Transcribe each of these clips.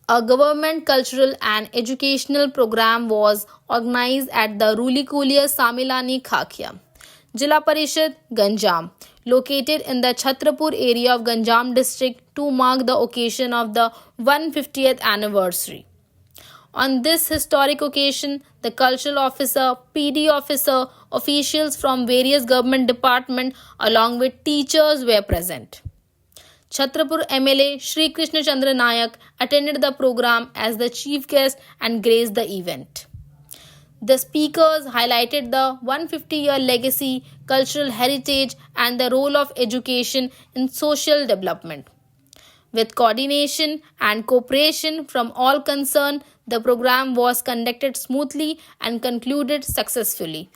A government cultural and educational program was organized at the Rulikulia Samilani Khakia, Jila Parishad, Ganjam, located in the Chhatrapur area of Ganjam district to mark the occasion of the 150th anniversary. On this historic occasion, the cultural officer, PD officer, officials from various government departments along with teachers were present. Chhatrapur MLA Shri Krishna Chandra Nayak attended the program as the chief guest and graced the event. The speakers highlighted the 150-year legacy, cultural heritage, and the role of education in social development. With coordination and cooperation from all concerned, the program was conducted smoothly and concluded successfully.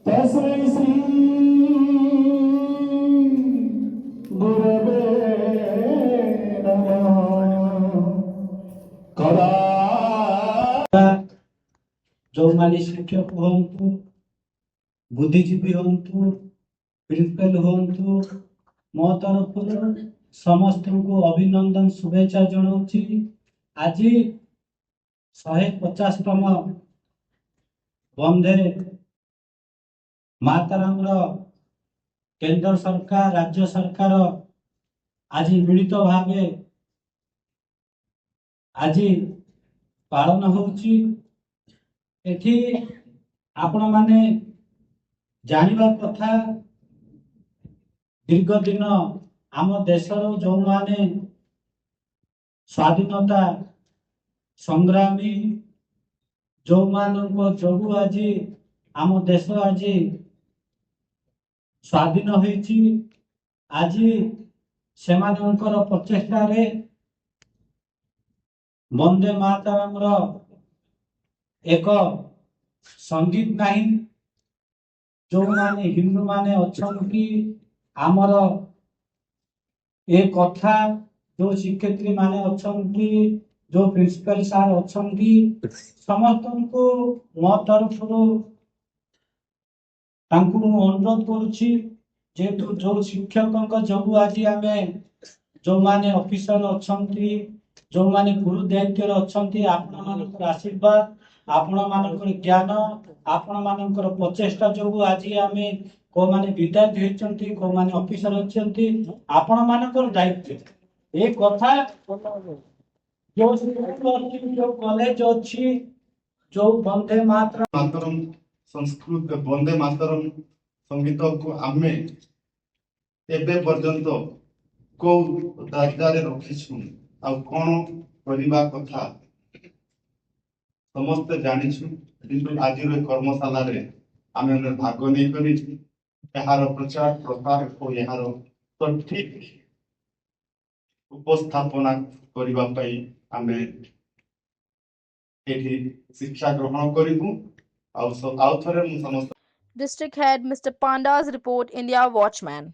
तस्मै श्री गुरवे नमः। कदा जो माने शिक्षक हूँ बुद्धिजीवी हूँ प्रिंसिपल हूँ मो तरफ समस्त को अभिनंदन शुभेच्छा जनाऊँची। आज 150तम बंदे माताराम केंद्र सरकार राज्य सरकार आज मिलित भावे आज पालन होची। एठी आपण माने जानिबा कथा दीर्घ दिन आम देशर जो माने स्वाधीनता संग्रामी जो मानक जोगु आज आम देश आज स्वाधीन होईची। आज सेमानकर प्रचेष्टा रे वंदे मातरम एक संगीत नहीं जो माने हिंदू माने अच्छी आमर ए कथा जो शिक्षयित्री माने अच्छी जो प्रिंसिपल सार अच्छी समस्त को मो तरफ अनुरोध करुछि जेतु जो शिक्षक जो आज आम जो माने ऑफिसर अच्छी जो माने गुरु दायित्व अच्छा आपण आशीर्वाद आपण मानकर ज्ञान आपण मानकर प्रचेष्टा जो आज आम को माने विधायक होती को माने ऑफिसर अच्छी आपण मानकर दायित्व ए कथा जो स्कूल अच्छी जो कॉलेज अच्छी जो वंदे मातरम मातरम संस्कृत वंदे मातरम संगीत को आमे एबे पर्यंत को दायित्व रखिछु आ कोन करबा कथा समस्त जानिछु किंतु आज कर्मशाला रे आमे भाग नहीं करी यार प्रचार प्रसार और यार सठिक उपस्थापना करबा पई आमे एठी शिक्षा ग्रहण करिबु आउ थरे मु समस्त District Head Mr. Panda's report, India Watchman.